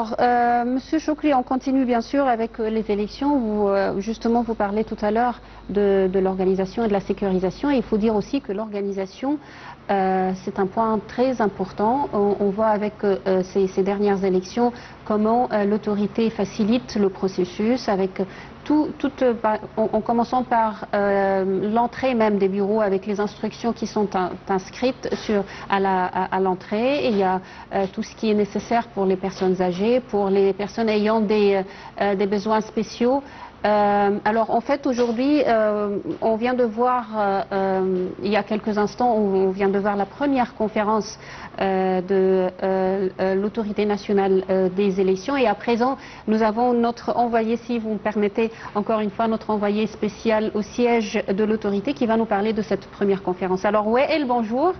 Monsieur Chokri, on continue bien sûr avec les élections. Justement, vous parlez tout à l'heure de l'organisation et de la sécurisation. Et il faut dire aussi que l'organisation, c'est un point très important. On voit avec ces dernières élections comment l'autorité facilite le processus avec en commençant par l'entrée même des bureaux avec les instructions qui sont inscrites à l'entrée. Et il y a tout ce qui est nécessaire pour les personnes âgées, pour les personnes ayant des besoins spéciaux. Alors en fait aujourd'hui on vient de voir il y a quelques instants on vient de voir la première conférence de l'autorité nationale des élections, et à présent nous avons notre envoyé, si vous me permettez encore une fois, notre envoyé spécial au siège de l'autorité qui va nous parler de cette première conférence. Alors Wael, bonjour.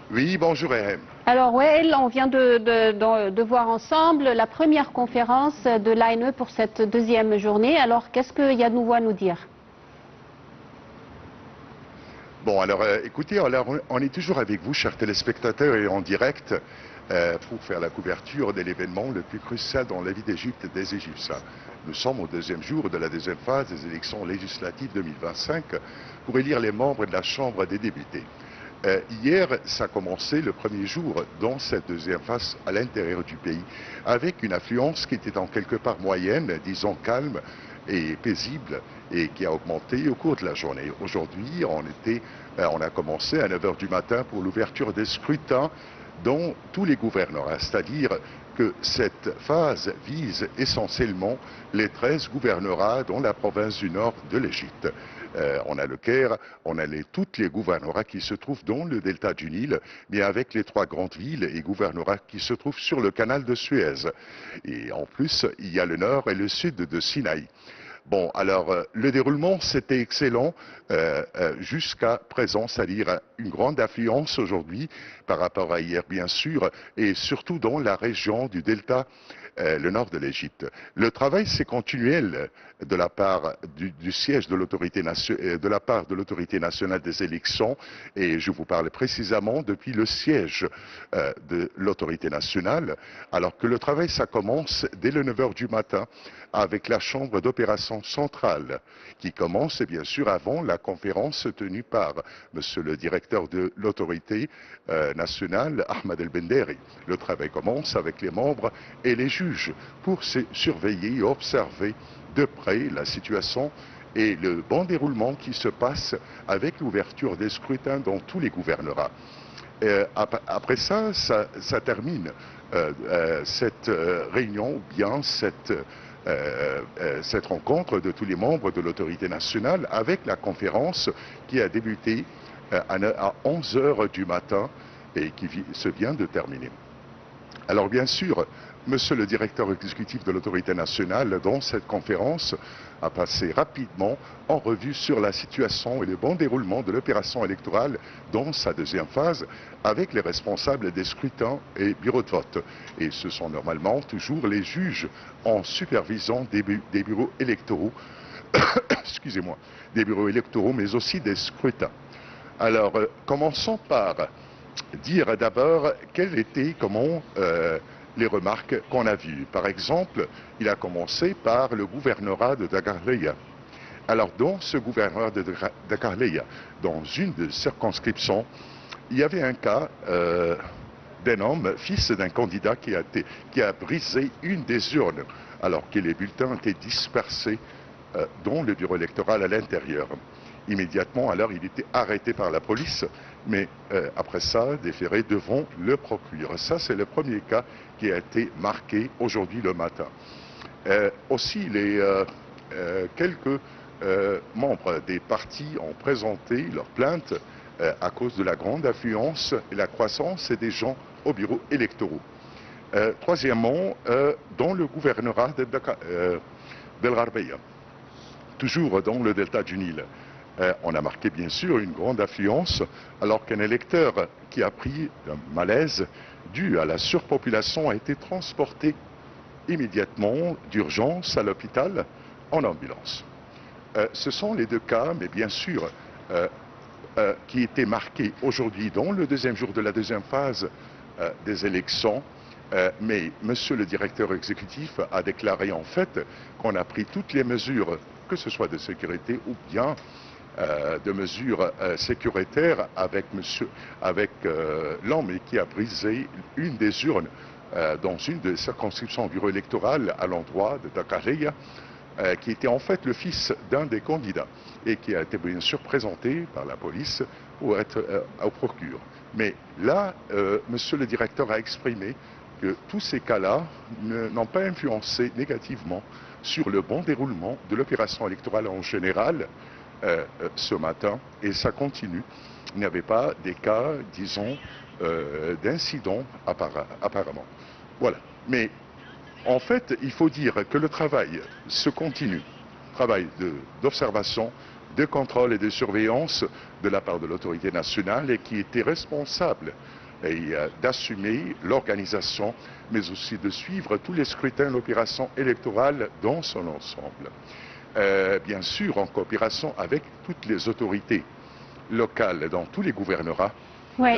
Oui, bonjour RM. Alors Wael, on vient de voir ensemble la première conférence de l'ANE pour cette deuxième journée. Alors qu'est-ce qu'il y a de nouveau à nous dire? Bon, alors écoutez, on est toujours avec vous, chers téléspectateurs, et en direct pour faire la couverture de l'événement le plus crucial dans la vie d'Égypte et des Égyptiens. Nous sommes au deuxième jour de la deuxième phase des élections législatives 2025 pour élire les membres de la Chambre des députés. Hier, ça a commencé le premier jour dans cette deuxième phase à l'intérieur du pays, avec une affluence qui était en quelque part moyenne, disons calme et paisible, et qui a augmenté au cours de la journée. Aujourd'hui, on a commencé à 9 h du matin pour l'ouverture des scrutins dans tous les gouvernorats, c'est-à-dire que cette phase vise essentiellement les 13 gouvernorats dans la province du nord de l'Égypte. On a le Caire, on a toutes les gouvernorats qui se trouvent dans le delta du Nil, mais avec les 3 grandes villes et gouvernorats qui se trouvent sur le canal de Suez. Et en plus, il y a le nord et le sud de Sinaï. Bon, alors, le déroulement, c'était excellent jusqu'à présent, c'est-à-dire une grande affluence aujourd'hui par rapport à hier, bien sûr, et surtout dans la région du delta, le nord de l'Égypte. Le travail, c'est continuel de la part du siège de l'autorité nationale des élections, et je vous parle précisément depuis le siège de l'autorité nationale, alors que le travail, ça commence dès le 9 h du matin avec la chambre d'opération centrale qui commence, et bien sûr, avant la conférence tenue par monsieur le directeur de l'autorité nationale, Ahmed El Benderi. Le travail commence avec les membres et les juges pour surveiller et observer de près la situation et le bon déroulement qui se passe avec l'ouverture des scrutins dans tous les gouvernorats. Après ça termine cette réunion, ou bien cette rencontre de tous les membres de l'autorité nationale avec la conférence qui a débuté à 11 h du matin et qui se vient de terminer. Alors bien sûr, monsieur le directeur exécutif de l'autorité nationale, dans cette conférence, a passé rapidement en revue sur la situation et le bon déroulement de l'opération électorale dans sa deuxième phase avec les responsables des scrutins et bureaux de vote. Et ce sont normalement toujours les juges en supervisant des bureaux électoraux, excusez-moi, des bureaux électoraux, mais aussi des scrutins. Alors, commençons par dire d'abord quelles étaient, les remarques qu'on a vues. Par exemple, il a commencé par le gouvernorat de Dakarleya. Alors, dans ce gouvernorat de Dakarleya, dans une des circonscriptions, il y avait un cas d'un homme, fils d'un candidat, qui a brisé une des urnes, alors que les bulletins étaient dispersés dans le bureau électoral à l'intérieur. Immédiatement, alors, il était arrêté par la police, mais après ça, déféré devant le procureur. Ça, c'est le premier cas qui a été marqué aujourd'hui le matin. Aussi, quelques membres des partis ont présenté leur plainte à cause de la grande affluence et la croissance des gens au bureau électoraux. Troisièmement, dans le gouvernorat d'El Gharbeya, toujours dans le delta du Nil, on a marqué bien sûr une grande affluence, alors qu'un électeur qui a pris un malaise dû à la surpopulation a été transporté immédiatement d'urgence à l'hôpital en ambulance. Ce sont les 2 cas, mais bien sûr, qui étaient marqués aujourd'hui dans le deuxième jour de la deuxième phase des élections Mais monsieur le directeur exécutif a déclaré en fait qu'on a pris toutes les mesures, que ce soit de sécurité ou bien de mesures sécuritaires avec l'homme qui a brisé une des urnes dans une des circonscriptions du bureau électoral à l'endroit de Dakaria, qui était en fait le fils d'un des candidats et qui a été bien sûr présenté par la police pour être au procureur. Mais là, monsieur le directeur a exprimé que tous ces cas-là n'ont pas influencé négativement sur le bon déroulement de l'opération électorale en général ce matin, et ça continue. Il n'y avait pas des cas, disons, d'incidents apparemment. Voilà. Mais en fait, il faut dire que le travail se continue. Travail d'observation, de contrôle et de surveillance de la part de l'autorité nationale et qui était responsable d'assumer l'organisation, mais aussi de suivre tous les scrutins, l'opération électorale dans son ensemble. Bien sûr, en coopération avec toutes les autorités locales dans tous les gouvernorats. Oui.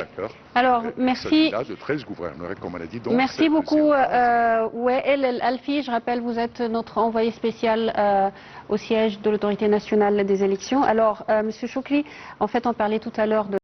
Alors, merci. Il de 13 gouverneurs, comme on a dit. Donc, merci beaucoup. El Alfi, je rappelle, vous êtes notre envoyé spécial au siège de l'autorité nationale des élections. Alors, Monsieur Choukli, en fait, on parlait tout à l'heure de